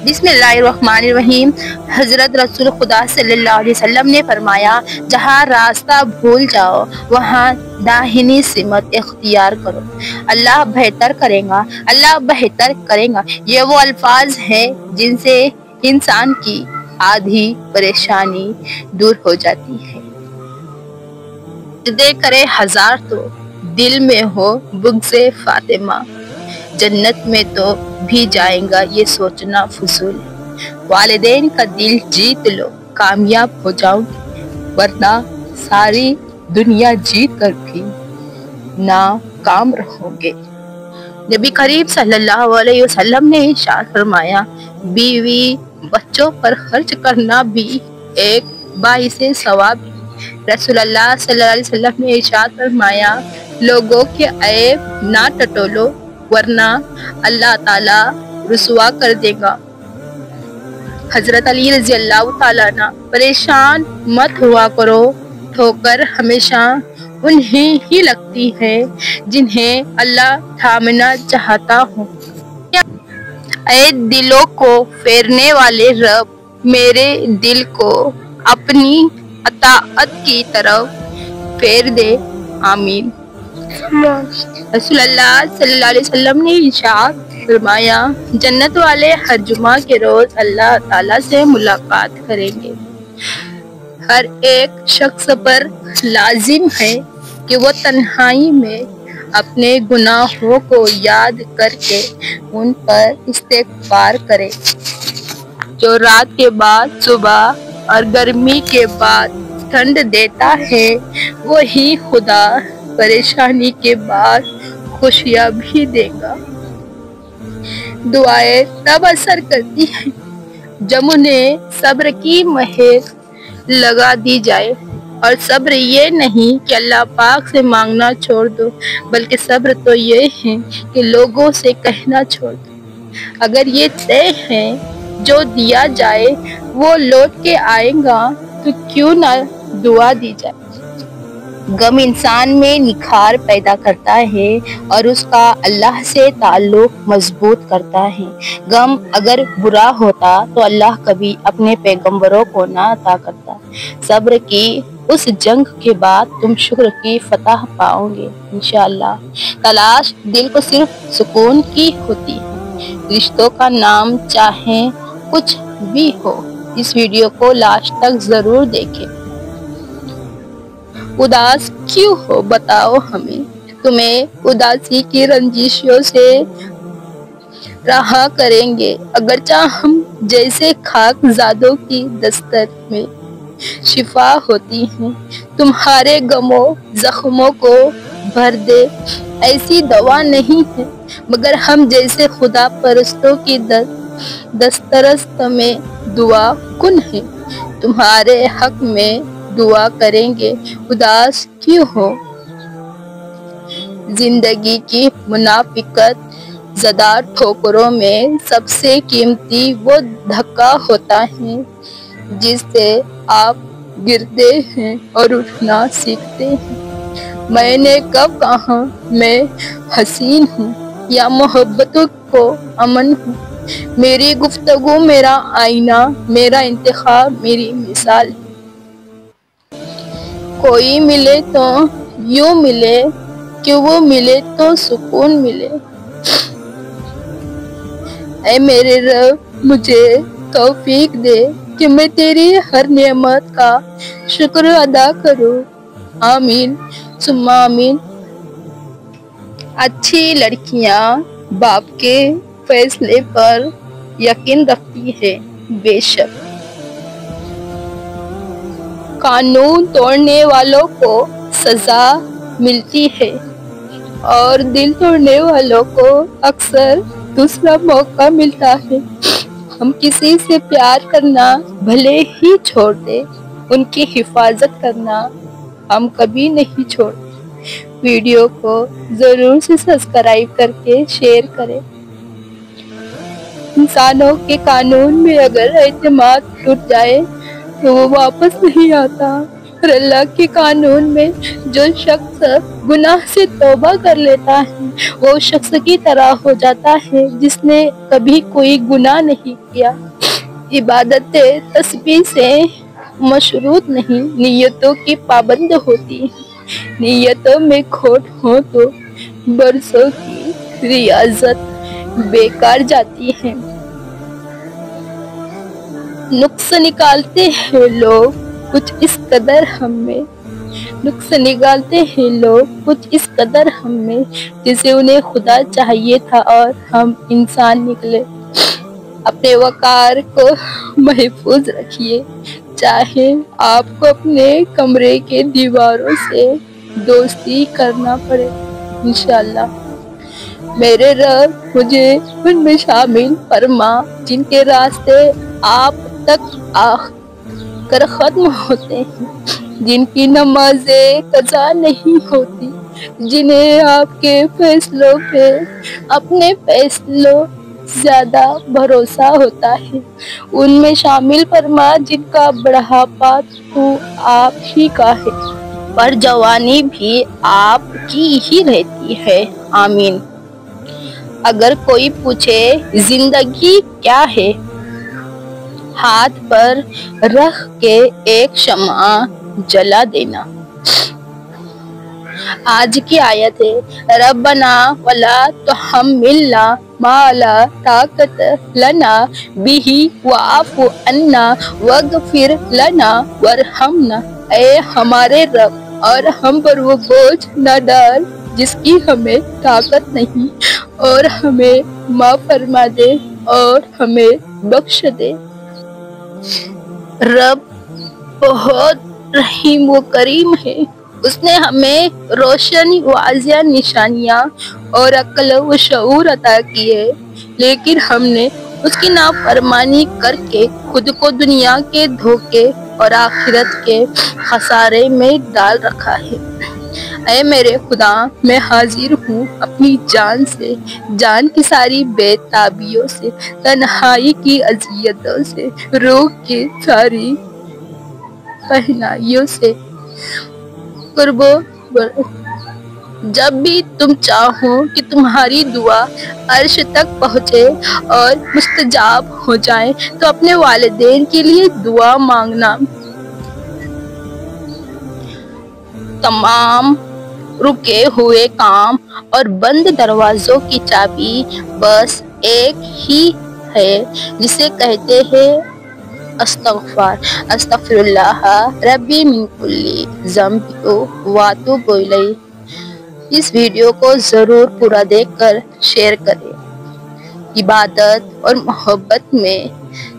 बिस्मिल्लाहिर्रहमानिर्रहीम। हजरत रसूल खुदा सल्लल्लाहु अलैहि वसल्लम ने फरमाया, जहाँ रास्ता भूल जाओ वहाँ दाहिनी सिमत इख्तियार करो, अल्लाह बेहतर करेगा, अल्लाह बेहतर करेगा। ये वो अल्फाज हैं जिनसे इंसान की आधी परेशानी दूर हो जाती है। दे करे हजार तो दिल में हो बुग़्ज़े फातिमा, जन्नत में तो भी जाएगा ये सोचना फुसूल है। वालिदैन का दिल जीत लो कामयाब हो जाओगे, वरना सारी दुनिया जीत कर भी नाकाम रहोगे। नबी करीम सल्लल्लाहु अलैहि वसल्लम ने इरशाद फरमाया, बीवी बच्चों पर खर्च करना भी एक बाइसे सवाब। रसूलुल्लाह सल्लल्लाहु अलैहि वसल्लम ने इरशाद फरमाया, लोगों के ऐब ना टटोलो वरना अल्लाह ताला रुसवा कर देगा। हजरत अली रज़ी अल्लाह ताला अन्हु, परेशान मत हुआ करो, ठोकर हमेशा उन्हें ही लगती है जिन्हें अल्लाह थामना चाहता हो। ऐ दिलों को फेरने वाले रब, मेरे दिल को अपनी अताअत की तरफ फेर दे, आमीन। रसूलुल्लाह सल्लल्लाहु अलैहि वसल्लम ने इरशाद फरमाया, जन्नत वाले हर जुमा के रोज अल्लाह ताला से मुलाकात करेंगे। हर एक शख्स पर लाजिम है कि वो तन्हाई में अपने गुनाहों को याद करके उन पर इस्तिग़फ़ार करे। जो रात के बाद सुबह और गर्मी के बाद ठंड देता है, वही खुदा परेशानी के बाद खुशियाँ भी देगा। दुआएं तब असर करती हैं जब उन्हें सब्र की मेहर लगा दी जाए, और सब्र ये नहीं कि अल्लाह पाक से मांगना छोड़ दो, बल्कि सब्र तो ये है कि लोगों से कहना छोड़ दो। अगर ये तय है जो दिया जाए वो लौट के आएगा, तो क्यों ना दुआ दी जाए। गम इंसान में निखार पैदा करता है और उसका अल्लाह से ताल्लुक मजबूत करता है। गम अगर बुरा होता तो अल्लाह कभी अपने पैगंबरों को ना अता करता। सब्र की उस जंग के बाद तुम शुक्र की फतह पाओगे इंशाअल्लाह। तलाश दिल को सिर्फ सुकून की होती है। रिश्तों का नाम चाहे कुछ भी हो। इस वीडियो को लास्ट तक जरूर देखें। उदास क्यों हो बताओ हमें, तुम्हें उदासी की रंजिशों से रहा करेंगे। अगरचा हम जैसे खाकज़ादों की दस्तक में शिफा होती हैं, तुम्हारे गमों जख्मों को भर दे ऐसी दवा नहीं है, मगर हम जैसे खुदा परस्तों की दस्तरस्त में दुआ कुन है। तुम्हारे हक में दुआ करेंगे, उदास क्यों हो। जिंदगी की मुनाफिकत ज़दा ठोकरों में सबसे कीमती वो धक्का होता है जिससे आप गिरते हैं और उठना सीखते हैं। मैंने कब कहा मैं हसीन हूँ या मोहब्बतों को अमन हूँ। मेरी गुफ्तगू मेरा आईना, मेरा इंतखाब मेरी मिसाल। कोई मिले तो यूं मिले कि वो मिले तो सुकून मिले। ऐ मेरे रब, मुझे तौफीक दे कि मैं तेरी हर नेमत का शुक्र अदा करूं। आमीन सुम्मा आमीन। अच्छी लड़कियां बाप के फैसले पर यकीन रखती है। बेशक कानून तोड़ने वालों को सजा मिलती है और दिल तोड़ने वालों को अक्सर दूसरा मौका मिलता है। हम किसी से प्यार करना भले ही छोड़ दे, उनकी हिफाजत करना हम कभी नहीं छोड़ते। वीडियो को जरूर से सब्सक्राइब करके शेयर करें। इंसानों के कानून में अगर एतमाद टूट जाए तो वो वापस नहीं आता। اور اللہ کے قانون میں جو شخص گناہ سے توبہ کر لیتا ہے وہ شخص کی طرح ہو جاتا ہے جس نے کبھی کوئی گناہ نہیں کیا۔ عبادت تسبیح سے مشروط نہیں، نیتوں کی پابند ہوتی ہے۔ نیتوں میں کھوٹ ہو تو برسوں کی ریاضت بیکار جاتی ہے۔ نقص نکالتے ہیں لوگ کچھ اس قدر ہم میں جسے انہیں خدا چاہیے تھا اور ہم انسان نکلے۔ اپنے وقار کو محفوظ رکھیے، چاہے آپ کو اپنے کمرے کے دیواروں سے دوستی کرنا پڑے، انشاءاللہ۔ میرے رب مجھے ان میں شامل فرما جن کے راستے آپ تک آ کر ختم ہوتے ہیں، جن کی نمازیں قضا نہیں ہوتی، جنہیں آپ کے فیصلوں پہ اپنے فیصلوں زیادہ بھروسہ ہوتا ہے، ان میں شامل فرما جن کا بڑھاپا تو آپ ہی کا ہے پر جوانی بھی آپ کی ہی رہتی ہے، آمین۔ اگر کوئی پوچھے زندگی کیا ہے، ہاتھ پر رکھ کے ایک شمع جلا دینا۔ آج کی آیت ہے ربنا ولا تحملنا ما لا طاقت لنا به واعف عنا واغفر لنا وارحمنا۔ اے ہمارے رب اور ہم پر وہ بوجھ نہ ڈال جس کی ہمیں طاقت نہیں، اور ہمیں معاف فرما دے اور ہمیں بخش دے۔ رب بہت رحیم و کریم ہے، اس نے ہمیں روشن واضح نشانیاں اور عقل و شعور عطا کیے، لیکن ہم نے اس کی نافرمانی کر کے خود کو دنیا کے دھوکے اور آخرت کے خسارے میں ڈال رکھا ہے۔ اے میرے خدا، میں حاضر ہوں اپنی جان سے، جان کی ساری بے تابیوں سے، تنہائی کی اذیتوں سے، روح کی ساری پہنائیوں سے، جب بھی تم چاہو کہ تمہاری دعا عرش تک پہنچے اور مستجاب ہو جائے تو اپنے والدین کے لیے دعا مانگنا۔ تمام رکے ہوئے کام اور بند دروازوں کی چابی بس ایک ہی ہے جسے کہتے ہیں استغفر اللہ ربی من کل ذنب واتوب الیہ۔ اس ویڈیو کو ضرور پورا دیکھ کر شیئر کریں۔ عبادت اور محبت میں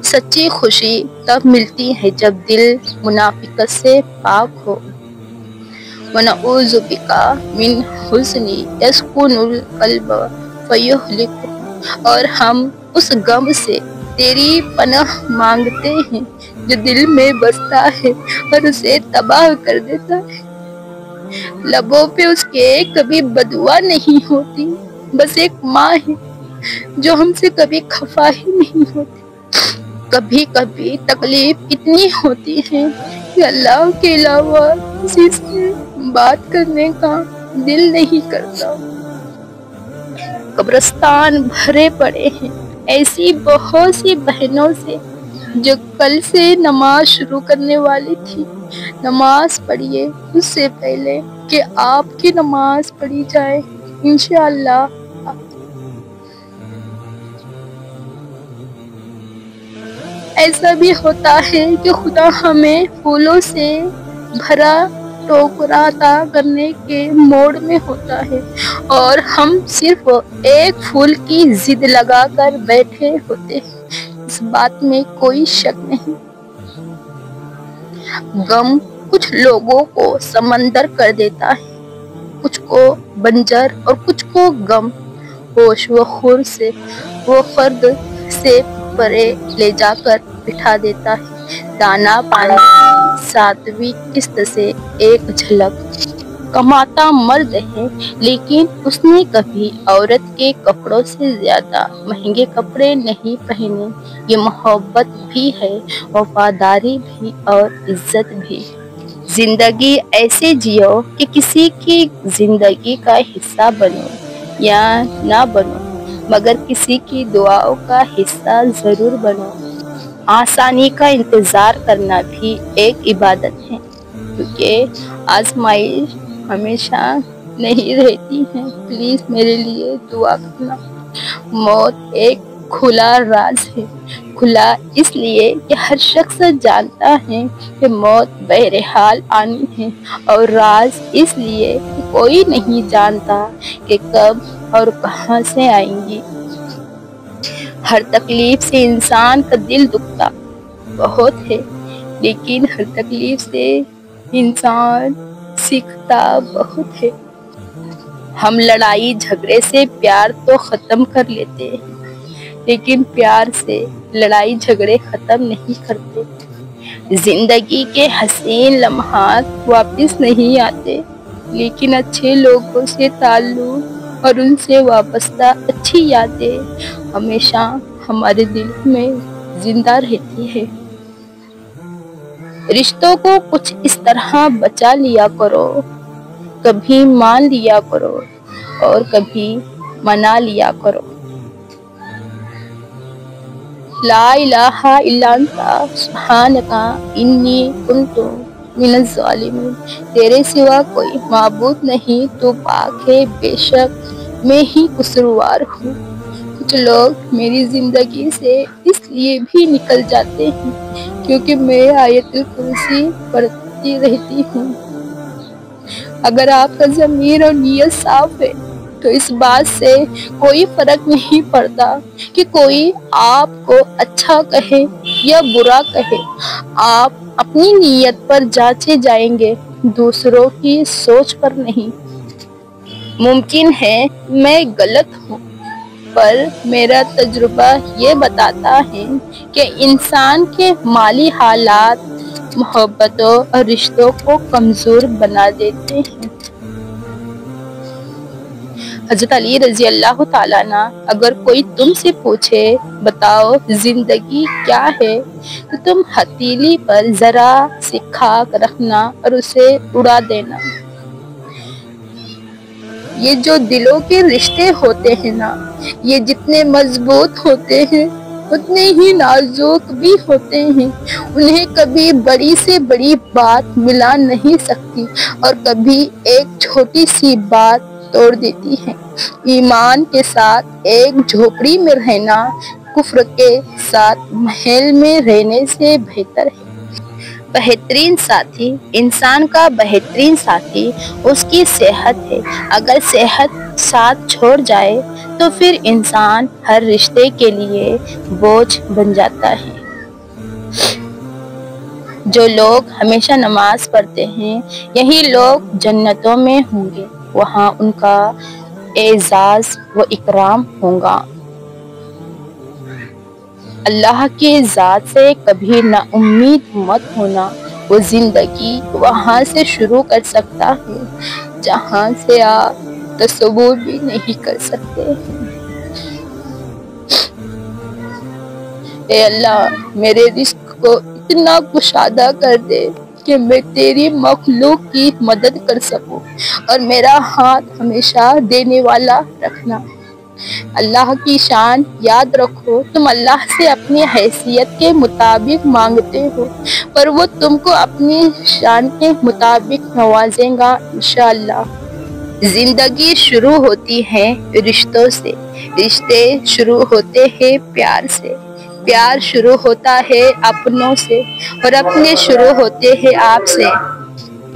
سچی خوشی تب ملتی ہے جب دل منافقت سے پاک ہو۔ وَنَعُوذُ بِكَ مِنْ حُزْنِ يَسْكُنُ الْقَلْبَ فَيُهْلِكُهُ۔ اور ہم اس غم سے تیری پناہ مانگتے ہیں جو دل میں بستا ہے اور اسے تباہ کر دیتا ہے۔ لبوں پہ اس کے کبھی بدعا نہیں ہوتی، بس ایک ماں ہے جو ہم سے کبھی خفا ہی نہیں ہوتی۔ کبھی کبھی تکلیف اتنی ہوتی ہے کہ اللہ کے علاوہ کسی سے بات کرنے کا دل نہیں کرتا۔ قبرستان بھرے پڑے ہیں ایسی بہت سی بہنوں سے جو کل سے نماز شروع کرنے والی تھی۔ نماز پڑھیے اس سے پہلے کہ آپ کی نماز پڑھی جائے، انشاءاللہ۔ ایسا بھی ہوتا ہے کہ خدا ہمیں پھولوں سے بھرا ٹوکرا عطا کرنے کے موڈ میں ہوتا ہے اور ہم صرف ایک پھول کی ضد لگا کر بیٹھے ہوتے ہیں، اس بات میں کوئی شک نہیں۔ غم کچھ لوگوں کو سمندر کر دیتا ہے، کچھ کو بنجر اور کچھ کو غم ہوش و خور سے وہ فرد سے پرے لے جا کر بٹھا دیتا ہے۔ دانا پانی کی 7ویں قسط سے ایک جھلک۔ کماتا مرد ہے لیکن اس نے کبھی عورت کے کپڑوں سے زیادہ مہنگے کپڑے نہیں پہنے۔ یہ محبت بھی ہے، وفاداری بھی اور عزت بھی۔ زندگی ایسے جیو کہ کسی کی زندگی کا حصہ بنو یا نہ بنو، مگر کسی کی دعاؤں کا حصہ ضرور بنو۔ آسانی کا انتظار کرنا بھی ایک عبادت ہے، کیونکہ آزمائش ہمیشہ نہیں رہتی ہے۔ پلیز میرے لیے دعا کرنا۔ موت ایک کھلا راز ہے، کھلا اس لیے کہ ہر شخص جانتا ہے کہ موت بہرحال آنی ہے، اور راز اس لیے کہ کوئی نہیں جانتا کہ کب اور کہاں سے آئیں گی۔ ہر تکلیف سے انسان کا دل دکھتا بہت ہے، لیکن ہر تکلیف سے انسان سیکھتا بہت ہے۔ ہم لڑائی جھگڑے سے پیار تو ختم کر لیتے ہیں، لیکن پیار سے لڑائی جھگڑے ختم نہیں کرتے۔ زندگی کے حسین لمحات واپس نہیں آتے، لیکن اچھے لوگوں سے تعلق اور ان سے وابستہ اچھی یادیں ہمیشہ ہمارے دل میں زندہ رہتی ہے۔ رشتوں کو کچھ اس طرح بچا لیا کرو، کبھی مان لیا کرو اور کبھی منا لیا کرو۔ لا الہ الا انت سبحانک انی کنت من الظالمین۔ تیرے سوا کوئی معبود نہیں، تو پاک ہے، بے شک میں ہی قصوروار ہوں۔ کچھ لوگ میری زندگی سے اس لیے بھی نکل جاتے ہیں کیونکہ میں آیت الکرسی پڑھتی رہتی ہوں۔ اگر آپ کا ضمیر اور نیت صاف ہے تو اس بات سے کوئی فرق نہیں پڑتا کہ کوئی آپ کو اچھا کہے یا برا کہے۔ آپ اپنی نیت پر جانچے جائیں گے، دوسروں کی سوچ پر نہیں۔ ممکن ہے میں غلط ہوں، پر میرا تجربہ یہ بتاتا ہے کہ انسان کے مالی حالات محبتوں اور رشتوں کو کمزور بنا دیتے ہیں۔ حضرت علی رضی اللہ تعالیٰ عنہ، اگر کوئی تم سے پوچھے بتاؤ زندگی کیا ہے، تو تم ہتھیلی پر ذرا سی خاک رکھنا اور اسے اڑا دینا۔ یہ جو دلوں کے رشتے ہوتے ہیں نا، یہ جتنے مضبوط ہوتے ہیں اتنے ہی نازک بھی ہوتے ہیں۔ انہیں کبھی بڑی سے بڑی بات ملا نہیں سکتی اور کبھی ایک چھوٹی سی بات توڑ دیتی ہے۔ ایمان کے ساتھ ایک جھوپڑی میں رہنا کفر کے ساتھ محل میں رہنے سے بہتر ہے۔ بہترین ساتھی، انسان کا بہترین ساتھی اس کی صحت ہے۔ اگر صحت ساتھ چھوڑ جائے تو پھر انسان ہر رشتے کے لیے بوجھ بن جاتا ہے۔ جو لوگ ہمیشہ نماز پڑھتے ہیں یہی لوگ جنتوں میں ہوں گے، وہاں ان کا اعزاز و اکرام ہوگا۔ اللہ کی ذات سے کبھی نا امید مت ہونا، وہ زندگی وہاں سے شروع کر سکتا ہے جہاں سے آپ تصور بھی نہیں کر سکتے۔ اے اللہ، میرے رزق کو اتنا کشادہ کر دے کہ میں تیری مخلوق کی مدد کر سکوں، اور میرا ہاتھ ہمیشہ دینے والا رکھنا۔ اللہ کی شان یاد رکھو، تم اللہ سے اپنی حیثیت کے مطابق مانگتے ہو، پر وہ تم کو اپنی شان کے مطابق نوازے گا انشاءاللہ۔ زندگی شروع ہوتی ہے رشتوں سے، رشتے شروع ہوتے ہیں پیار سے، پیار شروع ہوتا ہے اپنوں سے، اور اپنے شروع ہوتے ہیں آپ سے۔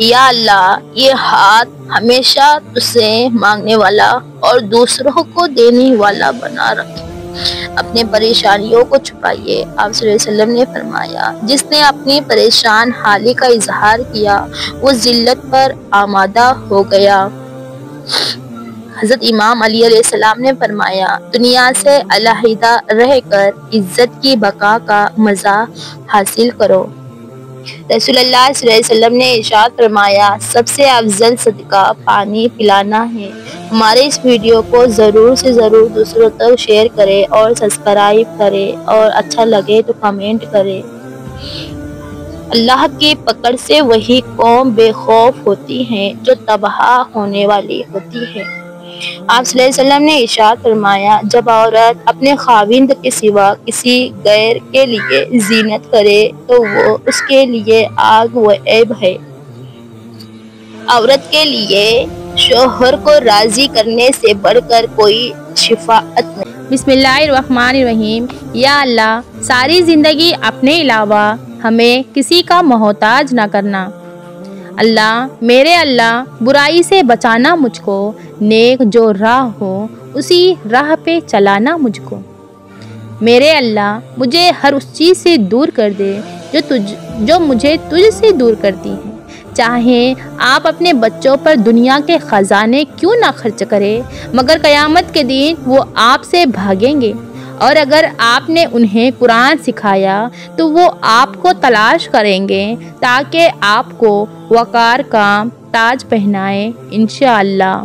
یا اللہ، یہ ہاتھ ہمیشہ تجھ سے مانگنے والا اور دوسروں کو دینے والا بنا رکھے۔ اپنے پریشانیوں کو چھپائیے۔ آپ صلی اللہ علیہ وسلم نے فرمایا، جس نے اپنی پریشان حالی کا اظہار کیا وہ ذلت پر آمادہ ہو گیا۔ حضرت امام علی علیہ السلام نے فرمایا، دنیا سے علیحدہ رہ کر عزت کی بقا کا مزہ حاصل کرو۔ رسول اللہ صلی اللہ علیہ وسلم نے ارشاد فرمایا، سب سے افضل صدقہ پانی پلانا ہے۔ ہمارے اس ویڈیو کو ضرور سے ضرور دوسروں تک شیئر کریں اور سبسکرائب کریں، اور اچھا لگے تو کمنٹ کریں۔ اللہ کی پکڑ سے وہی قوم بے خوف ہوتی ہے جو تباہ ہونے والی ہوتی ہے۔ آپ صلی اللہ علیہ وسلم نے ارشاد فرمایا، جب عورت اپنے خاوند کے سوا کسی غیر کے لیے زینت کرے تو وہ اس کے لیے آگ و عیب ہے۔ عورت کے لیے شوہر کو راضی کرنے سے بڑھ کر کوئی شفاعت نہیں۔ بسم اللہ الرحمن الرحیم۔ یا اللہ، ساری زندگی اپنے علاوہ ہمیں کسی کا محتاج نہ کرنا۔ اللہ، میرے اللہ، برائی سے بچانا مجھ کو، نیک جو راہ ہو اسی راہ پہ چلانا مجھ کو۔ میرے اللہ، مجھے ہر اس چیز سے دور کر دے جو مجھے تجھ سے دور کرتی ہے۔ چاہے آپ اپنے بچوں پر دنیا کے خزانے کیوں نہ خرچ کرے، مگر قیامت کے دن وہ آپ سے بھاگیں گے، اور اگر آپ نے انہیں قرآن سکھایا تو وہ آپ کو تلاش کریں گے تاکہ آپ کو وقار کا تاج پہنائیں انشاءاللہ۔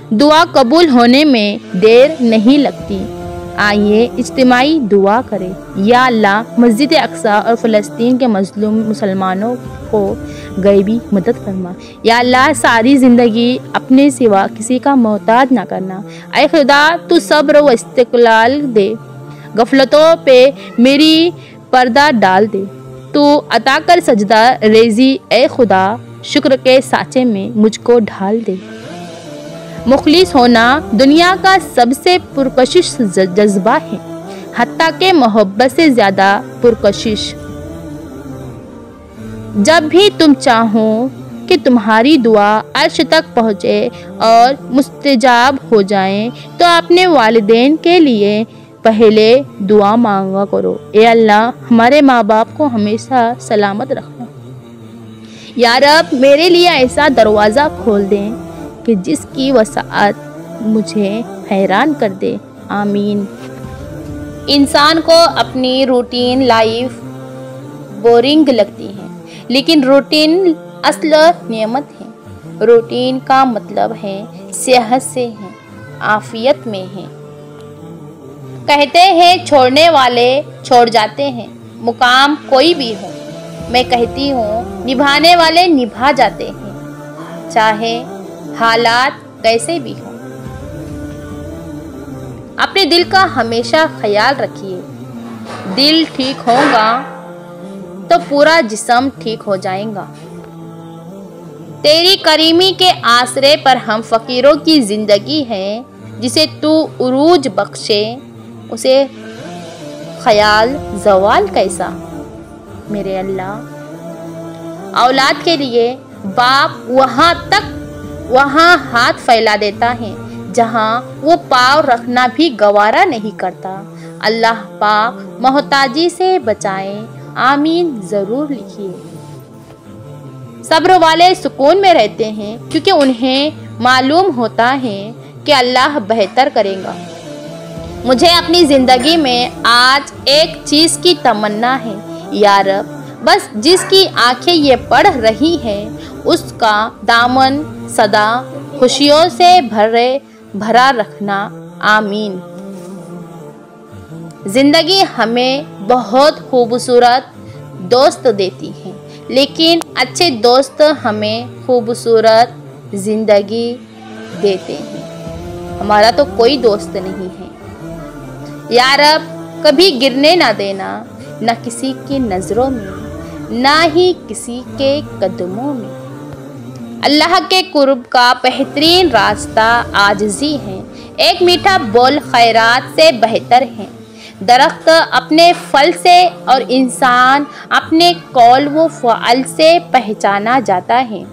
دعا قبول ہونے میں دیر نہیں لگتی۔ آئیے اجتماعی دعا کریں۔ یا اللہ، مسجد اقصی اور فلسطین کے مظلوم مسلمانوں کو غیبی مدد فرما۔ یا اللہ، ساری زندگی اپنے سوا کسی کا محتاج نہ کرنا۔ اے خدا، تو صبر و استقلال دے، غفلتوں پہ میری پردہ ڈال دے، تو عطا کر سجدہ ریزی، اے خدا، شکر کے سانچے میں مجھ کو ڈھال دے۔ مخلص ہونا دنیا کا سب سے پرکشش جذبہ ہے، حتیٰ کہ محبت سے زیادہ پرکشش۔ جب بھی تم چاہو کہ تمہاری دعا عرش تک پہنچے اور مستجاب ہو جائیں تو اپنے والدین کے لیے پہلے دعا مانگا کرو۔ اے اللہ، ہمارے ماں باپ کو ہمیشہ سلامت رکھنا۔ یا رب، میرے لیے ایسا دروازہ کھول دیں کہ جس کی وسعت مجھے حیران کر دے۔ آمین۔ انسان کو اپنی روٹین لائف بورنگ لگتی ہے، لیکن روٹین اصل نعمت ہے۔ روٹین کا مطلب ہے صحت سے ہے، عافیت میں ہے۔ کہتے ہیں چھوڑنے والے چھوڑ جاتے ہیں، مقام کوئی بھی ہو۔ میں کہتی ہوں نبھانے والے نبھا جاتے ہیں، چاہے حالات کیسے بھی ہوں۔ اپنے دل کا ہمیشہ خیال رکھیے۔ دل ٹھیک ہوگا تو پورا جسم ٹھیک ہو جائے گا۔ تیری کریمی کے آسرے پر ہم فقیروں کی زندگی ہے، جسے تو عروج بخشے اسے خیال زوال کیسا۔ میرے اللہ، اولاد کے لیے باپ وہاں ہاتھ پھیلا دیتا ہے جہاں وہ پاؤں رکھنا بھی گوارا نہیں کرتا۔ اللہ پاک محتاجی سے بچائے، آمین ضرور لکھیے۔ صبر والے سکون میں رہتے ہیں کیونکہ انہیں معلوم ہوتا ہے کہ اللہ بہتر کرے گا۔ مجھے اپنی زندگی میں آج ایک چیز کی تمنا ہے، یا رب، بس جس کی آنکھیں یہ پڑھ رہی ہیں اس کا دامن سدا خوشیوں سے بھرا رکھنا، آمین۔ زندگی ہمیں بہت خوبصورت دوست دیتی ہے، لیکن اچھے دوست ہمیں خوبصورت زندگی دیتے ہیں۔ ہمارا تو کوئی دوست نہیں ہے۔ یا رب، کبھی گرنے نہ دینا، نہ کسی کی نظروں میں، نہ ہی کسی کے قدموں میں۔ اللہ کے قرب کا بہترین راستہ عاجزی ہے، ایک میٹھا بول خیرات سے بہتر ہے۔ درخت اپنے پھل سے اور انسان اپنے قول و فعل سے پہچانا جاتا ہے۔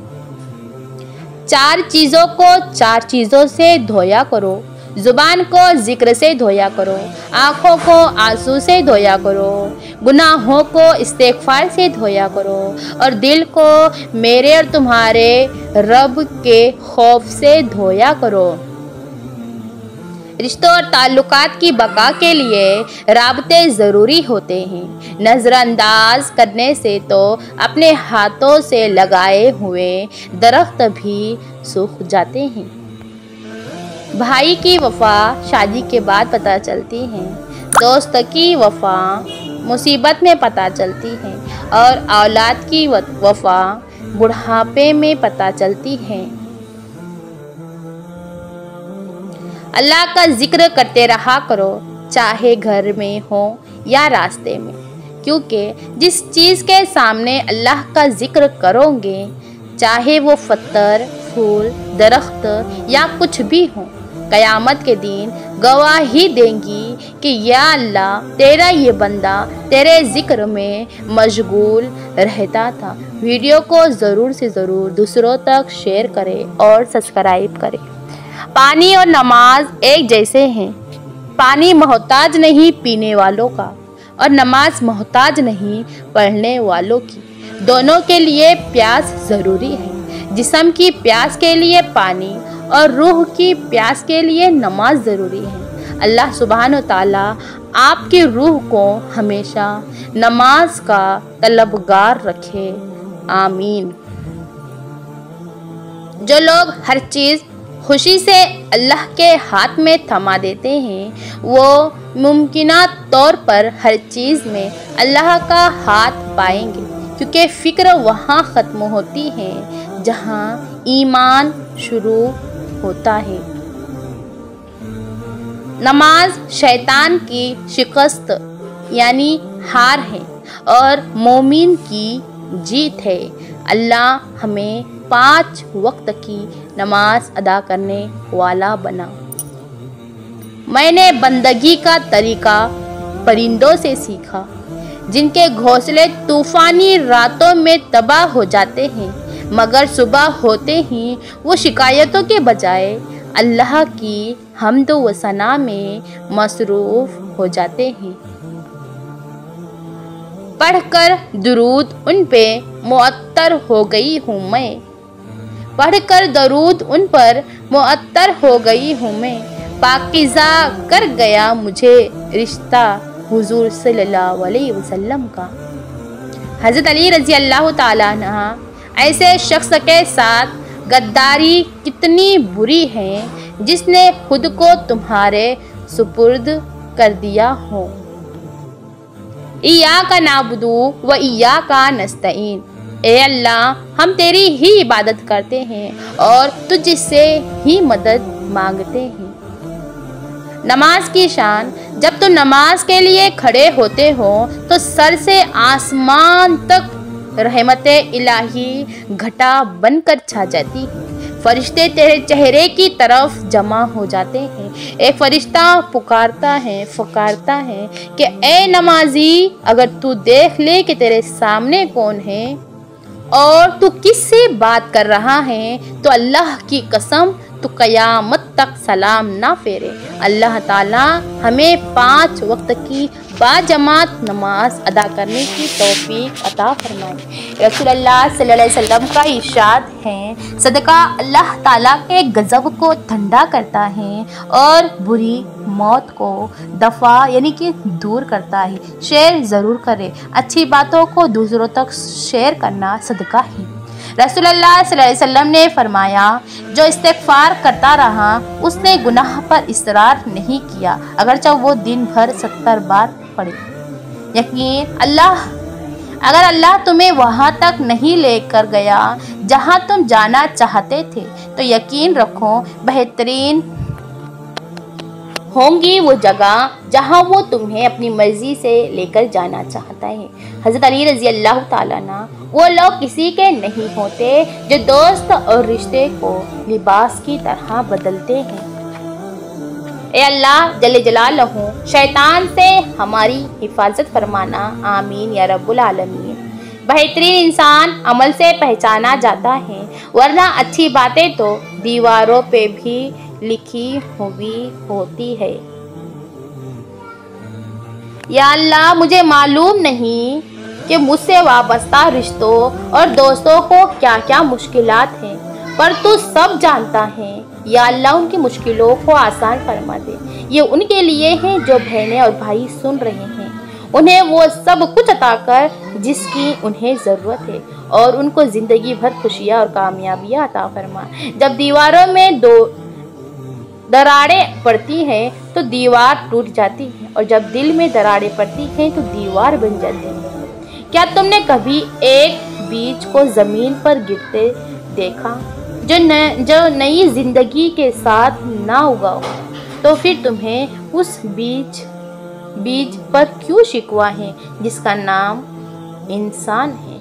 چار چیزوں کو چار چیزوں سے دھویا کرو، زبان کو ذکر سے دھویا کرو، آنکھوں کو آنسو سے دھویا کرو، گناہوں کو استغفار سے دھویا کرو، اور دل کو میرے اور تمہارے رب کے خوف سے دھویا کرو۔ رشتوں اور تعلقات کی بقا کے لیے رابطے ضروری ہوتے ہیں۔ نظر انداز کرنے سے تو اپنے ہاتھوں سے لگائے ہوئے درخت بھی سوکھ جاتے ہیں۔ بھائی کی وفا شادی کے بعد پتہ چلتی ہے، دوست کی وفا मुसीबत में पता चलती है और औलाद की वफा बुढ़ापे में पता चलती है। अल्लाह का जिक्र करते रहा करो, चाहे घर में हो या रास्ते में, क्योंकि जिस चीज़ के सामने अल्लाह का जिक्र करोगे, चाहे वो पत्थर, फूल, दरख्त या कुछ भी हो, क़यामत के दिन गवाही देंगी कि या अल्लाह, तेरा ये बंदा तेरे जिक्र में मशगूल रहता था। वीडियो को ज़रूर से ज़रूर दूसरों तक शेयर करें और सब्सक्राइब करें। पानी और नमाज एक जैसे हैं। पानी मोहताज नहीं पीने वालों का और नमाज मोहताज नहीं पढ़ने वालों की। दोनों के लिए प्यास ज़रूरी है। जिस्म की प्यास के लिए पानी और रूह की प्यास के लिए नमाज ज़रूरी है। अल्लाह सुब्हान व तआला आपकी रूह को हमेशा नमाज का तलबगार रखे। आमीन। जो लोग हर चीज़ खुशी से अल्लाह के हाथ में थमा देते हैं, वो मुमकिना तौर पर हर चीज़ में अल्लाह का हाथ पाएंगे, क्योंकि फ़िक्र वहाँ ख़त्म होती है जहाँ ईमान शुरू होता है। नमाज शैतान की शिकस्त यानी हार है और मोमिन की जीत है। अल्लाह हमें 5 वक्त की नमाज अदा करने वाला बना। मैंने बंदगी का तरीका परिंदों से सीखा, जिनके घोंसले तूफ़ानी रातों में तबाह हो जाते हैं, मगर सुबह होते ही वो शिकायतों के बजाय अल्लाह की हम्द व सना में मसरूफ़ हो जाते हैं। पढ़कर दुरूद उन पे मुअत्तर हो गई हूँ मैं, पढ़कर दरूद उन पर मुअत्तर हो गई हूँ मैं। पाकीज़ा कर गया मुझे रिश्ता हुजूर सल्लल्लाहु अलैहि वसल्लम का। हज़रत अली रज़ी अल्लाह ताला अन्हा ऐसे शख्स के साथ गद्दारी कितनी बुरी है जिसने खुद को तुम्हारे सुपुर्द कर दिया हो। इय्याका नाबुदु व इय्याका नस्तईन। ए अल्लाह, हम तेरी ही इबादत करते हैं और तुझसे ही मदद मांगते हैं। नमाज की शान। जब तुम नमाज के लिए खड़े होते हो तो सर से आसमान तक रहमते इलाही घटा बनकर छा जाती है। फरिश्ते तेरे चेहरे की तरफ जमा हो जाते हैं। एक फरिश्ता पुकारता है, फकारता है कि ए नमाजी, अगर तू देख ले कि तेरे सामने कौन है और तू किससे बात कर रहा है, तो अल्लाह की कसम तो क़यामत तक सलाम ना फेरे। अल्लाह ताला हमें 5 वक्त की बाजमात नमाज अदा करने की तौफीक अता फरमाए। रसूलुल्लाह सल्लल्लाहु अलैहि वसल्लम का इरशाद है, सदका अल्लाह ताला के गज़ब को ठंडा करता है और बुरी मौत को दफ़ा यानी कि दूर करता है। शेयर ज़रूर करें। अच्छी बातों को दूसरों तक शेयर करना सदका है। रसूलुल्लाह सल्लल्लाहु अलैहि वसल्लम ने फरमाया, जो इस्तिग़फ़ार करता रहा उसने गुनाह पर इसरार नहीं किया, अगरचे वो दिन भर 70 बार पढ़े। यकीन अगर अल्लाह तुम्हें वहाँ तक नहीं लेकर गया जहाँ तुम जाना चाहते थे, तो यकीन रखो बेहतरीन होंगी वो जगह जहाँ वो तुम्हें अपनी मर्जी से लेकर जाना चाहता है। हज़रत अली रज़ी अल्लाह ताला अन्हु वो लोग किसी के नहीं होते जो दोस्त और रिश्ते को लिबास की तरह बदलते हैं। ए अल्लाह जल्ले जलालहू, शैतान से हमारी हिफाजत फरमाना। आमीन या रब्बुल आलमीन। बेहतरीन इंसान अमल से पहचाना जाता है, वरना अच्छी बातें तो दीवारों पे भी लिखी हुई होती है। या अल्लाह, मुझे मालूम नहीं कि मुझसे वाबस्ता रिश्तों और दोस्तों को क्या क्या मुश्किलात हैं, पर तू सब जानता है। या अल्लाह, उनकी मुश्किलों को आसान फरमा दे। ये उनके लिए हैं जो बहनें और भाई सुन रहे हैं। उन्हें वो सब कुछ अता कर जिसकी उन्हें ज़रूरत है और उनको ज़िंदगी भर खुशियाँ और कामयाबियाँ अता फरमा। जब दीवारों में दरारें पड़ती हैं तो दीवार टूट जाती है, और जब दिल में दरारें पड़ती हैं तो दीवार बन जाती है। क्या तुमने कभी एक बीज को जमीन पर गिरते देखा जो नई जिंदगी के साथ ना उगा हो? तो फिर तुम्हें उस बीज पर क्यों शिकवा है जिसका नाम इंसान है?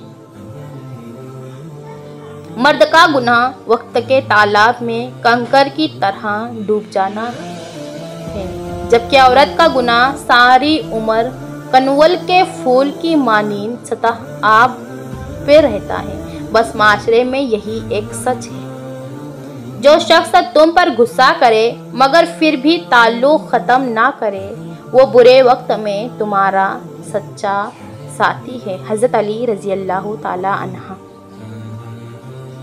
मर्द का गुनाह वक्त के तालाब में कंकर की तरह डूब जाना है, जबकि औरत का गुनाह सारी उम्र कनवल के फूल की मानींद सतह आब पे रहता है। बस माशरे में यही एक सच है, जो शख्स तुम पर गुस्सा करे मगर फिर भी ताल्लुक ख़त्म ना करे, वो बुरे वक्त में तुम्हारा सच्चा साथी है। हज़रत अली रज़ी अल्लाह ताला अन्हा।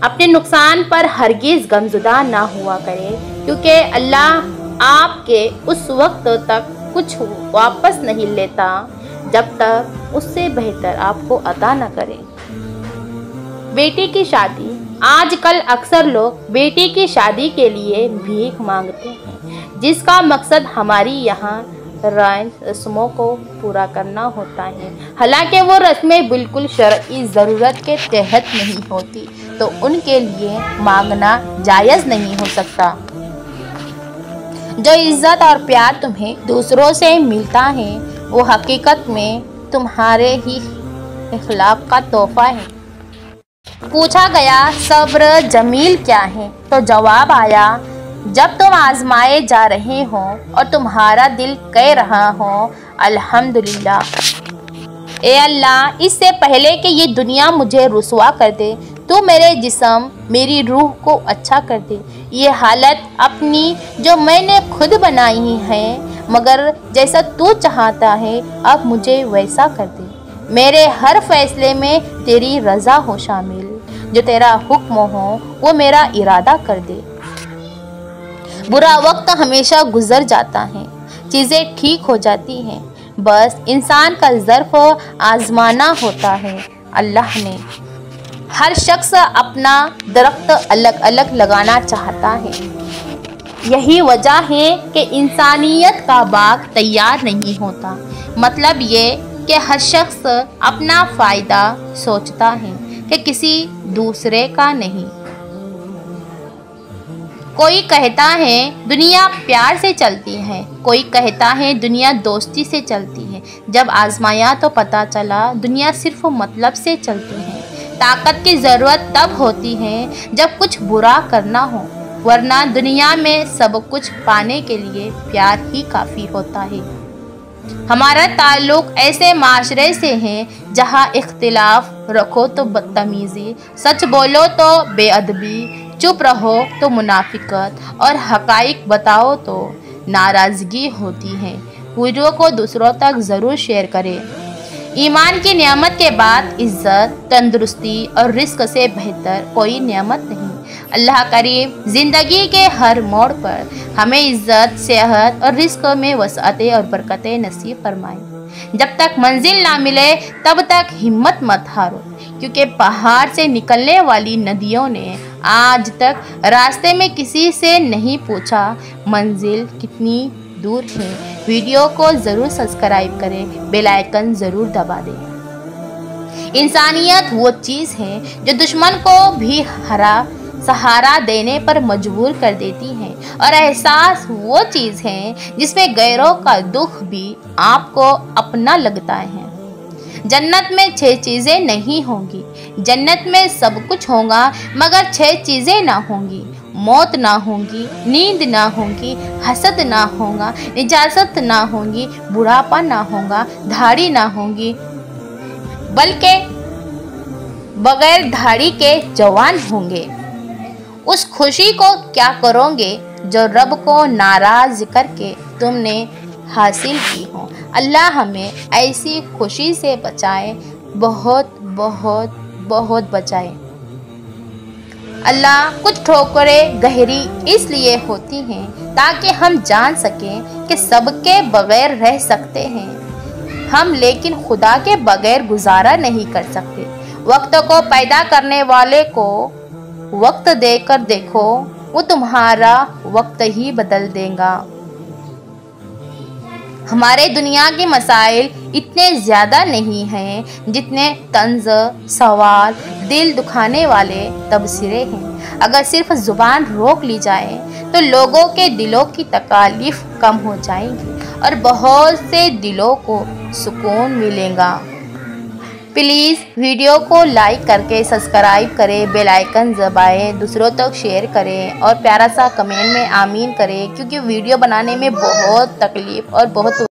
अपने नुकसान पर हरगिज़ गमज़ुदा ना हुआ करे, क्योंकि अल्लाह आपके उस वक्त तक कुछ वापस नहीं लेता जब तक उससे बेहतर आपको अता न करे। बेटी की शादी। आजकल अक्सर लोग बेटी की शादी के लिए भीख मांगते हैं, जिसका मकसद हमारी यहाँ रस्मों को पूरा करना होता है। हालांकि वो रस्में बिल्कुल शरई ज़रूरत के तहत नहीं होती, तो उनके लिए मांगना जायज़ नहीं हो सकता। जो इज़्ज़त और प्यार तुम्हें दूसरों से मिलता है, वो हकीकत में तुम्हारे ही इखलाक का तोहफा है। पूछा गया सब्र जमील क्या है, तो जवाब आया, जब तुम आजमाए जा रहे हो और तुम्हारा दिल कह रहा हो अल्हम्दुलिल्लाह, ए अल्लाह, इससे पहले कि ये दुनिया मुझे रुसवा कर दे, तू मेरे जिस्म मेरी रूह को अच्छा कर दे। ये हालत अपनी जो मैंने खुद बनाई है, मगर जैसा तू चाहता है अब मुझे वैसा कर दे। मेरे हर फैसले में तेरी रज़ा हो शामिल, जो तेरा हुक्म हो वो मेरा इरादा कर दे। बुरा वक्त हमेशा गुजर जाता है, चीज़ें ठीक हो जाती हैं, बस इंसान का ज़र्फ आजमाना होता है। अल्लाह ने हर शख्स अपना दरख्त अलग अलग लगाना चाहता है। यही वजह है कि इंसानियत का बाग तैयार नहीं होता। मतलब ये कि हर शख्स अपना फ़ायदा सोचता है कि किसी दूसरे का नहीं। कोई कहता है दुनिया प्यार से चलती है, कोई कहता है दुनिया दोस्ती से चलती है। जब आजमाया तो पता चला दुनिया सिर्फ मतलब से चलती है। ताकत की ज़रूरत तब होती है जब कुछ बुरा करना हो, वरना दुनिया में सब कुछ पाने के लिए प्यार ही काफ़ी होता है। हमारा ताल्लुक़ ऐसे माशरे से है जहाँ इख्तिलाफ रखो तो बदतमीज़ी, सच बोलो तो बेअदबी, चुप रहो तो मुनाफिकत और हक़ाइक़ बताओ तो नाराज़गी होती है। वीडियो को दूसरों तक ज़रूर शेयर करें। ईमान की नेमत के बाद इज़्ज़त, तंदुरुस्ती और रिस्क से बेहतर कोई नेमत नहीं। अल्लाह करीम ज़िंदगी के हर मोड़ पर हमें इज़्ज़त, सेहत और रिस्क में वसअतें और बरकतें नसीब फरमाए। जब तक मंजिल ना मिले तब तक हिम्मत मत हारो, क्योंकि पहाड़ से निकलने वाली नदियों ने आज तक रास्ते में किसी से नहीं पूछा मंजिल कितनी दूर है। वीडियो को ज़रूर सब्सक्राइब करें, बेल आइकन ज़रूर दबा दें। इंसानियत वो चीज़ है जो दुश्मन को भी सहारा देने पर मजबूर कर देती है, और एहसास वो चीज़ है जिसमें गैरों का दुख भी आपको अपना लगता है। जन्नत में 6 चीज़ें नहीं होंगी। जन्नत में सब कुछ होगा मगर 6 चीज़ें ना होंगी। मौत ना होगी, नींद ना होगी, हसद ना होगा, निजाजत ना होगी, बुढ़ापा ना होगा, दाढ़ी ना होगी, बल्कि बगैर दाढ़ी के जवान होंगे। उस खुशी को क्या करोगे जो रब को नाराज़ करके तुमने हासिल की हो। अल्लाह हमें ऐसी खुशी से बचाए, बहुत बहुत बहुत बचाए। अल्लाह कुछ ठोकरें गहरी इसलिए होती हैं ताकि हम जान सकें कि सबके बगैर रह सकते हैं हम, लेकिन खुदा के बगैर गुजारा नहीं कर सकते। वक्त को पैदा करने वाले को वक्त देकर देखो, وہ تمہارا وقت ہی بدل دے گا۔ ہمارے دنیا کے مسائل اتنے زیادہ نہیں ہیں جتنے طنز، سوال، دل دکھانے والے تبصرے ہیں۔ اگر صرف زبان روک لی جائے تو لوگوں کے دلوں کی تکالیف کم ہو جائیں گی اور بہت سے دلوں کو سکون ملے گا۔ پلیز ویڈیو کو لائک کر کے سبسکرائب کریں، بیل آئیکن دبائیں، دوسروں تک شیئر کریں اور پیارا سا کمنٹ میں آمین کریں، کیونکہ ویڈیو بنانے میں بہت تکلیف اور بہت